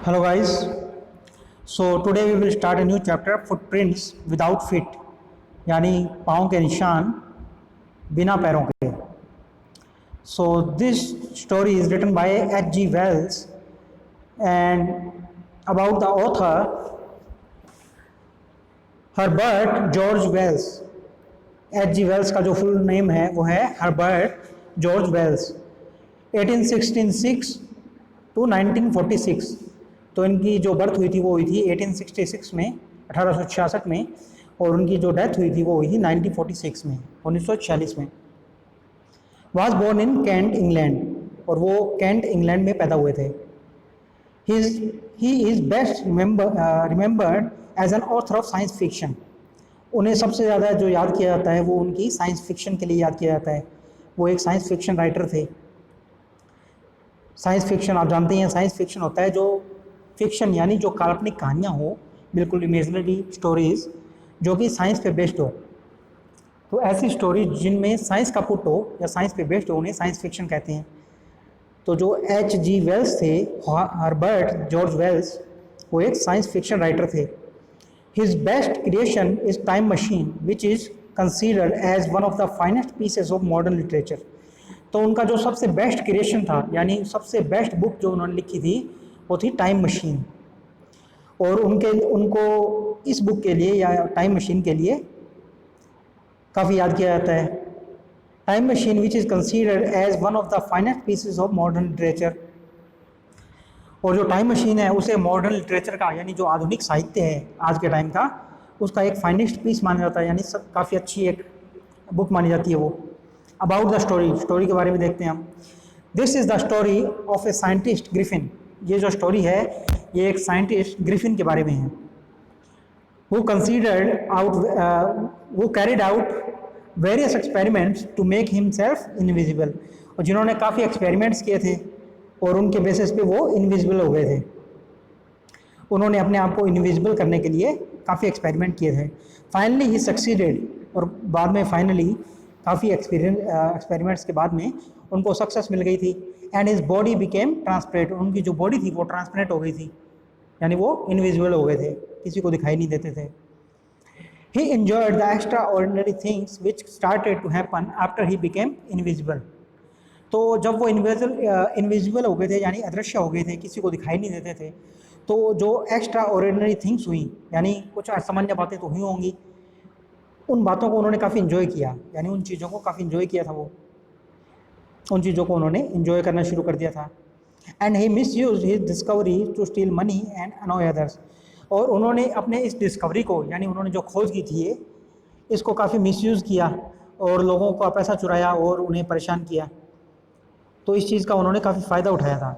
Hello guys. So today we will start a new chapter, footprints without feet, यानी पाँव के निशान बिना पैरों के. So this story is written by H.G. Wells and about the author Herbert George Wells. H.G. Wells का जो full name है वो है Herbert George Wells. 1866 to 1946. तो इनकी जो बर्थ हुई थी वो हुई थी 1866 में, 1866 में, और उनकी जो डेथ हुई थी वो हुई थी 1946 में, 1946 में. Was born in Kent England, और वो कैंट इंग्लैंड में पैदा हुए थे. He is best remembered as an author of science fiction. उन्हें सबसे ज़्यादा जो याद किया जाता है वो उनकी साइंस फिक्शन के लिए याद किया जाता है. वो एक साइंस फिक्शन राइटर थे. साइंस फिक्शन आप जानते हैं, साइंस फिक्शन होता है जो फिक्शन यानी जो काल्पनिक कहानियाँ हो, बिल्कुल इमेजिनरी स्टोरीज़ जो कि साइंस पे बेस्ड हो. तो ऐसी स्टोरी जिनमें साइंस का पुट हो या साइंस पे बेस्ड हो उन्हें साइंस फिक्शन कहते हैं. तो जो H.G. वेल्स थे, हर्बर्ट जॉर्ज वेल्स, वो एक साइंस फिक्शन राइटर थे. His best creation is time machine which is considered as one of the finest pieces of modern literature. तो उनका जो सबसे बेस्ट क्रिएशन था यानी सबसे बेस्ट बुक जो उन्होंने लिखी थी वो थी टाइम मशीन. और उनको इस बुक के लिए या टाइम मशीन के लिए काफ़ी याद किया जाता है. Time machine which is considered as one of the finest pieces of modern literature. और जो टाइम मशीन है उसे मॉडर्न लिटरेचर का यानी जो आधुनिक साहित्य है आज के टाइम का उसका एक फाइनेस्ट पीस माना जाता है, यानी सब काफ़ी अच्छी एक बुक मानी जाती है वो. अबाउट द स्टोरी के बारे में देखते हैं हम. This is the story of a scientist Griffin. ये जो स्टोरी है ये एक साइंटिस्ट ग्रिफिन के बारे में है. वो carried out various experiments to make himself invisible. और जिन्होंने काफ़ी एक्सपेरिमेंट्स किए थे और उनके बेसिस पे वो इनविजिबल हो गए थे. उन्होंने अपने आप को इनविजिबल करने के लिए काफ़ी एक्सपेरिमेंट किए थे. फाइनली ही सक्सीडेड, और बाद में फाइनली काफ़ी एक्सपेरिमेंट्स के बाद में उनको सक्सेस मिल गई थी. And his body became transparent. उनकी जो बॉडी थी वो ट्रांसपेरेंट हो गई थी, यानी वो इनविजिबल हो गए थे, किसी को दिखाई नहीं देते थे. He enjoyed the extraordinary things which started to happen after he became invisible. तो जब वो इनविजिबल हो गए थे यानी अदृश्य हो गए थे, किसी को दिखाई नहीं देते थे, तो जो एक्स्ट्रा ऑर्डिनरी थिंग्स हुई यानी कुछ असामान्य बातें तो हुई होंगी, उन बातों को उन्होंने काफ़ी इन्जॉय किया, यानी उन चीज़ों को काफ़ी इन्जॉय किया था. वो उन चीज़ों को उन्होंने इन्जॉय करना शुरू कर दिया था. And he misuse his discovery to steal money and annoy others. और उन्होंने अपने इस डिस्कवरी को यानी उन्होंने जो खोज की थी इसको काफ़ी मिसयूज़ किया और लोगों का पैसा चुराया और उन्हें परेशान किया. तो इस चीज़ का उन्होंने काफ़ी फ़ायदा उठाया था,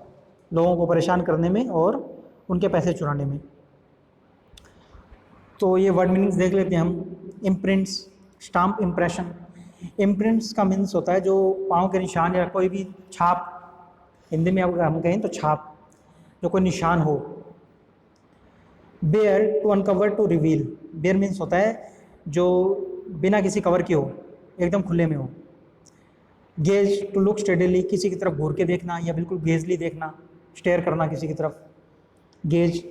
लोगों को परेशान करने में और उनके पैसे चुराने में. तो ये वर्ड मीनिंग्स देख लेते हैं हम. Imprints, stamp, impression. इम्प्रिंट्स का मीन्स होता है जो पाँव के निशान या कोई भी छाप, हिंदी में अगर हम कहें तो छाप, जो कोई निशान हो. Bare, to uncover, to reveal. Bare means होता है जो बिना किसी कवर के हो, एकदम खुले में हो. गेज, टू लुक स्टेडीली, किसी की तरफ घूर के देखना या बिल्कुल गेजली देखना, स्टेयर करना किसी की तरफ, गेज.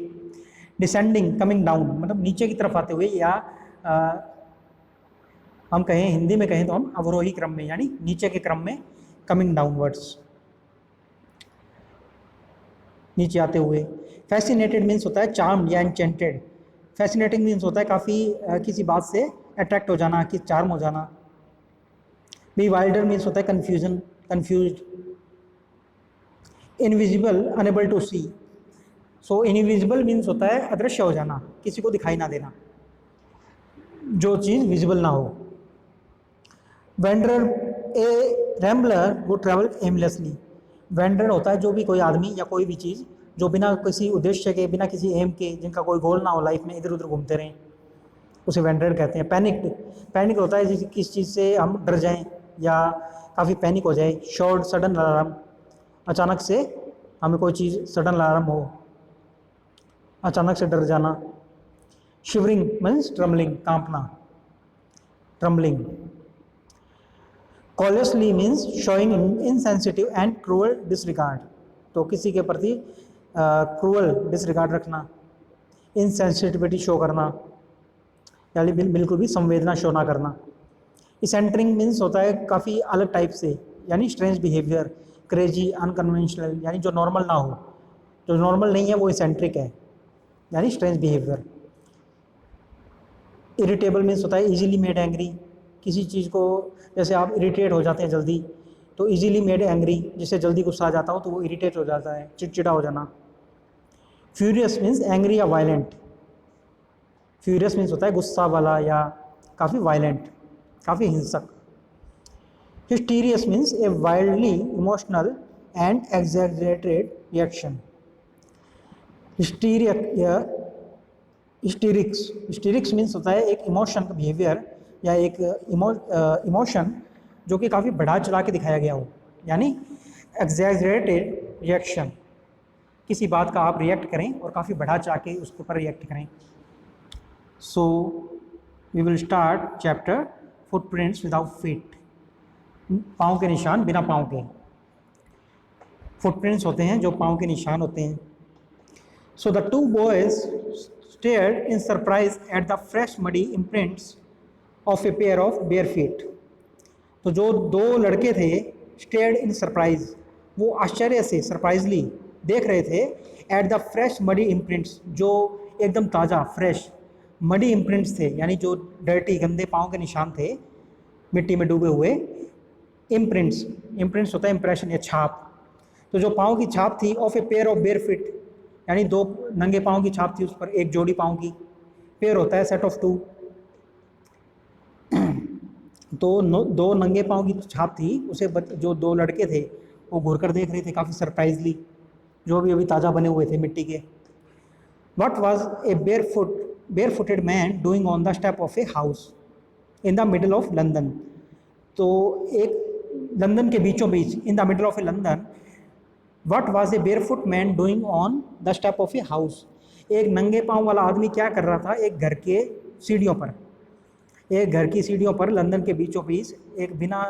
डिसेंडिंग, कमिंग डाउन, मतलब नीचे की तरफ आते हुए, या हम कहें हिंदी में कहें तो हम अवरोही क्रम में यानी नीचे के क्रम में, कमिंग डाउनवर्ड्स, नीचे आते हुए. फैसिनेटेड मीन्स होता है चार्म्ड या एन्चेंटेड. फैसिनेटिंग मीन्स होता है काफ़ी किसी बात से अट्रैक्ट हो जाना, कि चार्म हो जाना. बीवाइल्डर मीन्स होता है confusion, confused. Invisible, unable to see. So invisible means होता है अदृश्य हो जाना, किसी को दिखाई ना देना, जो चीज़ विजिबल ना हो. वेंडर, ए रैम्बलर वो ट्रैवल एमलेसली. वेंडर होता है जो भी कोई आदमी या कोई भी चीज़ जो बिना किसी उद्देश्य के, बिना किसी एम के, जिनका कोई गोल ना हो लाइफ में, इधर उधर घूमते रहें, उसे वेंडर कहते हैं. पैनिक्ड, पैनिक होता है किस चीज़ से हम डर जाएं या काफ़ी पैनिक हो जाए. शॉर्ट, सडन अलार्म, अचानक से हमें कोई चीज़ सडन अलार्म हो, अचानक से डर जाना. शिवरिंग मीन्स ट्रम्बलिंग, कांपना, trembling. Callously means showing insensitive and cruel disregard. तो किसी के प्रति क्रूअल डिसरिगार्ड रखना, इनसेंसिटिविटी शो करना, यानी बिल्कुल भी संवेदना शो ना करना। इसेंट्रिक मीन्स होता है काफ़ी अलग टाइप से, यानी स्ट्रेंज बिहेवियर, क्रेजी, अनकन्वेंशनल, यानी जो नॉर्मल ना हो, जो नॉर्मल नहीं है वो इसेंट्रिक है, यानी स्ट्रेंज बिहेवियर। इरिटेबल मीन्स होता है इजीली मेड एंग्री, किसी चीज़ को जैसे आप इरिटेट हो जाते हैं जल्दी, तो इजीली मेड एंग्री, जिससे जल्दी गुस्सा आ जाता हो तो वो इरिटेट हो जाता है, चिड़चिड़ा हो जाना। फ्यूरियस मीन्स एंग्री या वायलेंट, फ्यूरियस मीन्स होता है गुस्सा वाला या काफ़ी वायलेंट, काफ़ी हिंसक। Hysterious means a wildly emotional and exaggerated reaction. Hysterics means होता है एक इमोशन का बिहेवियर या एक इमोशन जो कि काफ़ी बढ़ा चढ़ा के दिखाया गया हो, यानी एग्जैजरेटेड रिएक्शन, किसी बात का आप रिएक्ट करें और काफ़ी बढ़ा चढ़ा के उसके ऊपर रिएक्ट करें। So we will start chapter footprints without feet, पाँव के निशान बिना पाँव के। फुटप्रिंट्स होते हैं जो पाँव के निशान होते हैं। So the two boys stared in surprise at the fresh muddy imprints of a pair of bare feet। तो जो दो लड़के थे stared in surprise, वो आश्चर्य से सरप्राइजली देख रहे थे at the fresh muddy imprints, जो एकदम ताज़ा फ्रेश muddy imprints थे, यानी जो डर्टी गंदे पाँव के निशान थे मिट्टी में डूबे हुए। imprints होता है इंप्रेशन या छाप, तो जो पाँव की छाप थी of a pair of bare feet, यानी दो नंगे पाँव की छाप थी उस पर, एक जोड़ी पाँव की। पेयर होता है सेट ऑफ टू, तो दो नंगे पाँव की छाप थी, उसे जो दो लड़के थे वो घूर कर देख रहे थे काफ़ी सरप्राइजली, जो अभी ताज़ा बने हुए थे मिट्टी के। What was a bare footed man doing on the step of a house in the middle of London. तो एक लंदन के बीचों बीच, in the middle of a London, what was a barefoot man doing on the step of a house, एक नंगे पाँव वाला आदमी क्या कर रहा था एक घर के सीढ़ियों पर, एक घर की सीढ़ियों पर लंदन के बीचों बीच एक बिना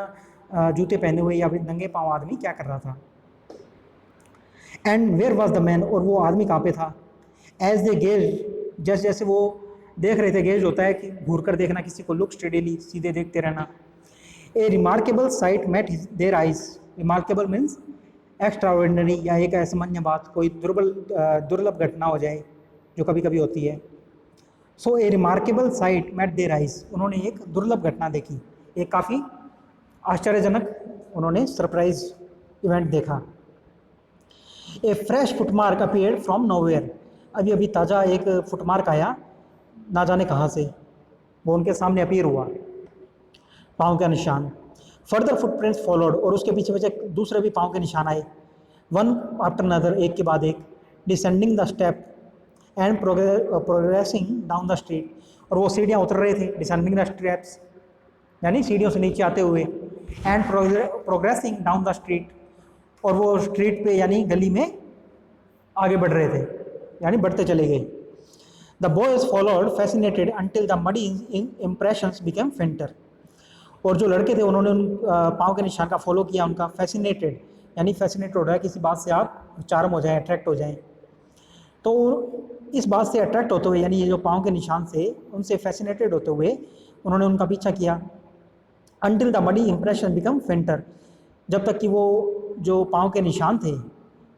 जूते पहने हुए या नंगे पाँव आदमी क्या कर रहा था। And where was the man, और वो आदमी कहाँ पे था। एज दे गेज, जैसे जैसे वो देख रहे थे, गेज होता है कि घूर कर देखना किसी को, लुक स्टेडीली, सीधे देखते रहना। A remarkable sight met their eyes, remarkable means extraordinary या एक असामान्य बात, कोई दुर्लभ घटना हो जाए जो कभी कभी होती है। So a remarkable sight met their eyes, उन्होंने एक दुर्लभ घटना देखी, एक काफ़ी आश्चर्यजनक उन्होंने सरप्राइज इवेंट देखा। A fresh footmark appeared from nowhere, अभी अभी ताज़ा एक फुटमार्क आया ना जाने कहाँ से, वो उनके सामने अपीयर हुआ, पाँव का निशान। फर्दर फुटप्रिंट्स फॉलोड, और उसके पीछे पीछे दूसरे भी पाँव के निशान आए, वन आफ्टर अनदर, एक के बाद एक। Descending the step and progressing down the street, और वो सीढ़ियाँ उतर रहे थे, डिसेंडिंग द स्टेप्स यानी सीढ़ियों से नीचे आते हुए, and progressing down the street, और वो स्ट्रीट पे यानी गली में आगे बढ़ रहे थे, यानी बढ़ते चले गए। The boys followed fascinated until the muddy impressions became फेंटर, और जो लड़के थे उन्होंने उन पाँव के निशान का फॉलो किया, उनका फैसिनेटेड, यानी फैसिनेट हो रहा है किसी बात से, आप चार्म हो जाएं, अट्रैक्ट हो जाएं, तो इस बात से अट्रैक्ट होते हुए, यानी ये जो पाँव के निशान से उनसे फैसिनेटेड होते हुए उन्होंने उनका पीछा किया। Until the muddy impression become फेंटर, जब तक कि वो जो पाँव के निशान थे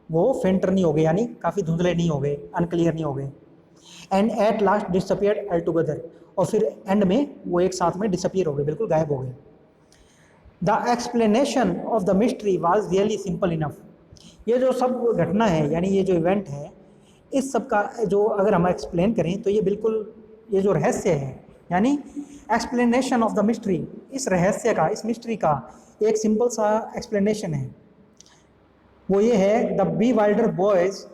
वो फेंटर नहीं हो गए, यानी काफ़ी धुंधले नहीं हो गए, अनक्लियर नहीं हो गए। And at last disappeared all together, और फिर एंड में वो एक साथ में डिसअपियर हो गए, बिल्कुल गायब हो गए। The explanation of the mystery was really simple enough, ये जो सब घटना है, यानी ये जो इवेंट है, इस सब का जो अगर हम एक्सप्लेन करें तो ये बिल्कुल, ये जो रहस्य है, यानी एक्सप्लेनेशन ऑफ द मिस्ट्री, इस रहस्य का, इस मिस्ट्री का एक सिंपल सा एक्सप्लेनेशन है, वो ये है। द बी वाइल्डर बॉयज़,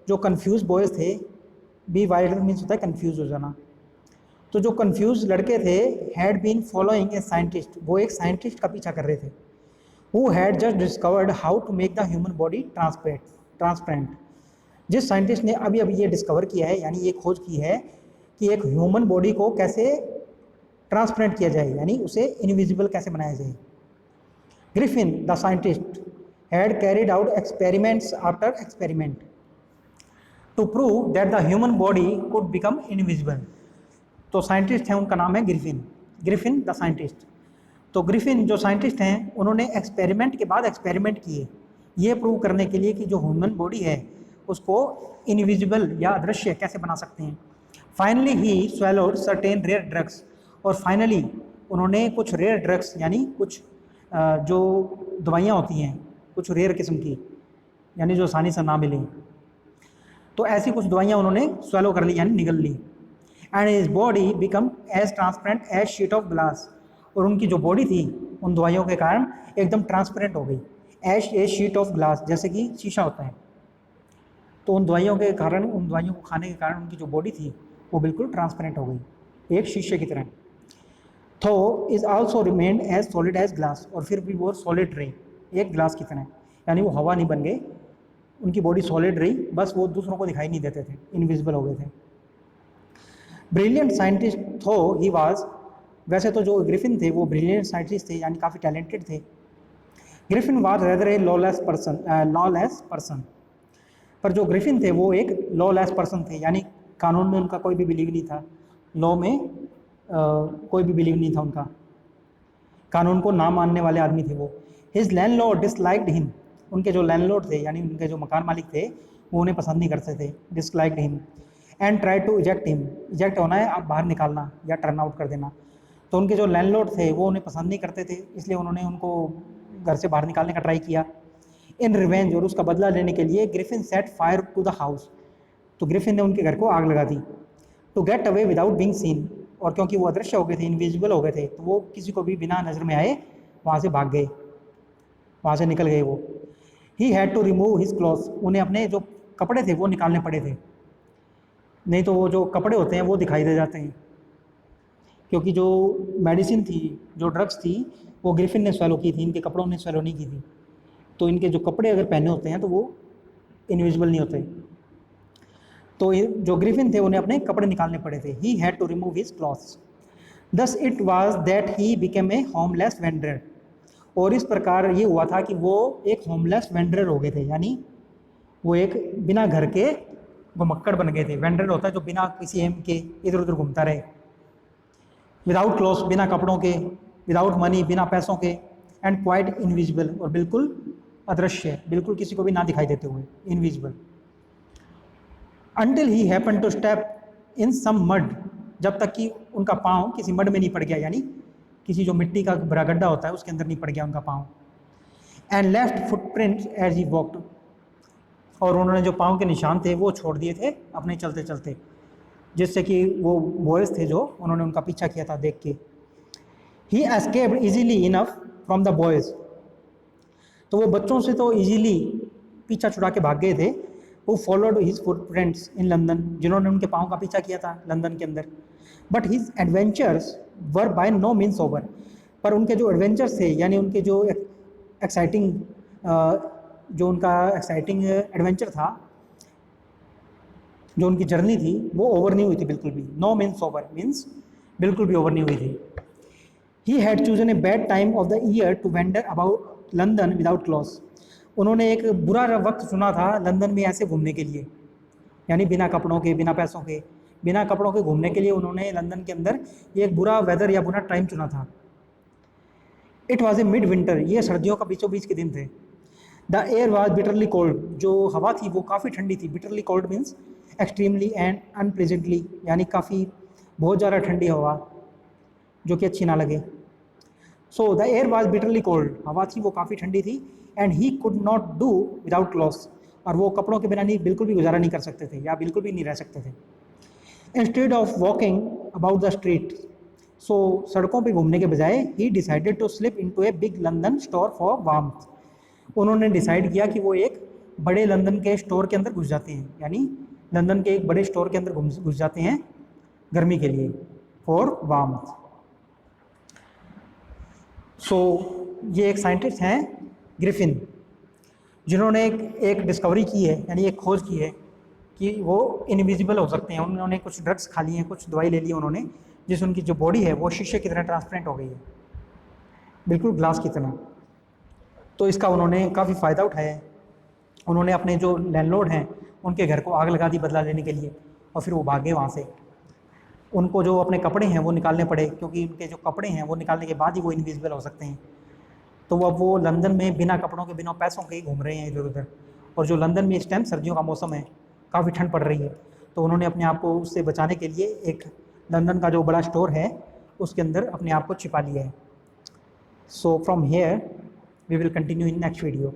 जो कन्फ्यूज बॉयज़ थे, बी वाइल्डर मीन्स होता है कन्फ्यूज हो जाना, तो जो कन्फ्यूज लड़के थे, had been following a scientist, वो एक साइंटिस्ट का पीछा कर रहे थे, who had just discovered how to make the human body transparent, जिस साइंटिस्ट ने अभी अभी ये डिस्कवर किया है, यानी ये खोज की है कि एक ह्यूमन बॉडी को कैसे ट्रांसपेरेंट किया जाए, यानी उसे इनविजिबल कैसे बनाया जाए। Griffin the scientist had carried out experiments after experiment, to prove that the human body could become invisible. तो साइंटिस्ट हैं, उनका नाम है ग्रिफिन द साइंटिस्ट। तो ग्रिफिन जो साइंटिस्ट हैं, उन्होंने एक्सपेरिमेंट के बाद एक्सपेरिमेंट किए ये प्रूव करने के लिए कि जो ह्यूमन बॉडी है उसको इनविजिबल या अदृश्य कैसे बना सकते हैं। Finally he swallowed certain rare drugs, और फाइनली उन्होंने कुछ रेयर ड्रग्स यानी कुछ जो दवाइयाँ होती हैं कुछ रेयर किस्म की, यानी जो आसानी से ना मिलें, तो ऐसी कुछ दवाइयाँ उन्होंने स्वेलो कर ली यानी निगल ली। And his body become as transparent as sheet of glass, और उनकी जो बॉडी थी उन दवाइयों के कारण एकदम ट्रांसपेरेंट हो गई, as a sheet of glass, जैसे कि शीशा होता है। तो उन दवाइयों के कारण, उन दवाइयों को खाने के कारण उनकी जो बॉडी थी वो बिल्कुल ट्रांसपेरेंट हो गई, एक शीशे की तरह। तो is also remained as solid as glass, और फिर भी वो सॉलिड रही एक ग्लास की तरह, यानी वो हवा नहीं बन गए, उनकी बॉडी सॉलिड रही, बस वो दूसरों को दिखाई नहीं देते थे, इनविजिबल हो गए थे। ब्रिलियंट साइंटिस्ट थो ही वाज, वैसे तो जो ग्रिफिन थे वो ब्रिलियंट साइंटिस्ट थे यानी काफ़ी टैलेंटेड थे। Griffin was rather A lawless person, पर जो ग्रिफिन थे वो एक लॉलेस पर्सन थे, यानी कानून में उनका कोई भी बिलीव नहीं था, लॉ में कोई भी बिलीव नहीं था उनका, कानून को ना मानने वाले आदमी थे वो। हिज लैंडलॉर्ड डिसलाइक्ड हिम, उनके जो लैंडलॉर्ड थे यानी उनके जो मकान मालिक थे वो उन्हें पसंद नहीं करते थे, disliked him. And try to eject him, eject होना है आप बाहर निकालना या टर्न आउट कर देना। तो उनके जो लैंडलॉर्ड थे वो उन्हें पसंद नहीं करते थे, इसलिए उन्होंने उनको घर से बाहर निकालने का ट्राई किया। इन रिवेंज, और उसका बदला लेने के लिए Griffin set fire to the house, तो ग्रिफिन ने उनके घर को आग लगा दी। To get away without being seen, और क्योंकि वो अदृश्य हो गए थे, इनविजिबल हो गए थे, तो वो किसी को भी बिना नज़र में आए वहाँ से भाग गए, वहाँ से निकल गए वो। He had to remove his clothes, उन्हें अपने जो कपड़े थे वो निकालने पड़े थे, नहीं तो वो जो कपड़े होते हैं वो दिखाई दे जाते हैं, क्योंकि जो मेडिसिन थी, जो ड्रग्स थी, वो ग्रिफिन ने स्वेलो की थी, इनके कपड़ों ने स्वेलो नहीं की थी। तो इनके जो कपड़े अगर पहने होते हैं तो वो इनविजिबल नहीं होते। तो जो ग्रिफिन थे उन्हें अपने कपड़े निकालने पड़े थे। He had to remove his clothes, thus it was that he became a homeless wanderer, और इस प्रकार ये हुआ था कि वो एक होमलेस वेंडर हो गए थे, यानी वो एक बिना घर के घुमक्कड़ बन गए थे। वेंडर होता है जो बिना किसी एम के इधर उधर घूमता रहे। विदाउट क्लॉथ्स, बिना कपड़ों के, विदाउट मनी, बिना पैसों के, एंड क्वाइट इनविजिबल, और बिल्कुल अदृश्य, बिल्कुल किसी को भी ना दिखाई देते हुए, invisible. Until he happen to step in some mud, जब तक कि उनका पाँव किसी मड में नहीं पड़ गया, यानी किसी जो मिट्टी का बड़ा गड्ढा होता है उसके अंदर नहीं पड़ गया उनका पाँव। And left footprints as he walked, और उन्होंने जो पाँव के निशान थे वो छोड़ दिए थे अपने चलते चलते, जिससे कि वो बॉयज़ थे जो उन्होंने उनका पीछा किया था देख के। He escaped easily enough from the boys, तो वो बच्चों से तो इजीली पीछा छुड़ा के भाग गए थे। वो followed his footprints in London, जिन्होंने उनके पाँव का पीछा किया था लंदन के अंदर। But his adventures were by no means over, पर उनके जो एडवेंचर्स थे यानी उनके जो एक्साइटिंग जो उनका एक्साइटिंग एडवेंचर था, जो उनकी जर्नी थी वो ओवर नहीं हुई थी बिल्कुल भी। नो मीन्स ओवर मीन्स बिल्कुल भी ओवर नहीं हुई थी। He had chosen a bad time of the year to wander about London without clothes, उन्होंने एक बुरा वक्त चुना था लंदन में ऐसे घूमने के लिए, यानी बिना कपड़ों के, बिना पैसों के, बिना कपड़ों के घूमने के लिए उन्होंने लंदन के अंदर ये एक बुरा वेदर या बुरा टाइम चुना था। It was a mid winter, ये सर्दियों का बीचों बीच के दिन थे। The air was bitterly cold, जो हवा थी वो काफ़ी ठंडी थी। Bitterly cold means extremely and unpleasantly, यानी काफ़ी बहुत ज़्यादा ठंडी हवा जो कि अच्छी ना लगे। So the air was bitterly cold, हवा थी वो काफ़ी ठंडी थी। And he could not do without clothes, और वो कपड़ों के बिना नहीं बिल्कुल भी गुजारा नहीं कर सकते थे या बिल्कुल भी नहीं रह सकते थे। Instead of walking about the street, so सड़कों पे घूमने के बजाय he decided to slip into a big London store for warmth, उन्होंने डिसाइड किया कि वो एक बड़े लंदन के स्टोर के अंदर घुस जाते हैं, यानी लंदन के एक बड़े स्टोर के अंदर घुस जाते हैं गर्मी के लिए, फॉर वार्मथ। सो ये एक साइंटिस्ट हैं ग्रिफिन, जिन्होंने एक डिस्कवरी की है, यानी एक खोज की है कि वो इनविजिबल हो सकते हैं। उन्होंने कुछ ड्रग्स खा लिए हैं, कुछ दवाई ले ली उन्होंने, जिससे उनकी जो बॉडी है वो शीशे की तरह ट्रांसपेरेंट हो गई है, बिल्कुल ग्लास की तरह। तो इसका उन्होंने काफ़ी फ़ायदा उठाया है। उन्होंने अपने जो लैंडलॉर्ड हैं उनके घर को आग लगा दी बदला लेने के लिए, और फिर वो भागे वहाँ से। उनको जो अपने कपड़े हैं वो निकालने पड़े, क्योंकि उनके जो कपड़े हैं वो निकालने के बाद ही वो इनविजिबल हो सकते हैं। तो अब वो लंदन में बिना कपड़ों के, बिना पैसों के ही घूम रहे हैं इधर उधर। और जो लंदन में इस टाइम सर्दियों का मौसम है, काफ़ी ठंड पड़ रही है, तो उन्होंने अपने आप को उससे बचाने के लिए एक लंदन का जो बड़ा स्टोर है उसके अंदर अपने आप को छिपा लिया है। So from here we will continue in next video.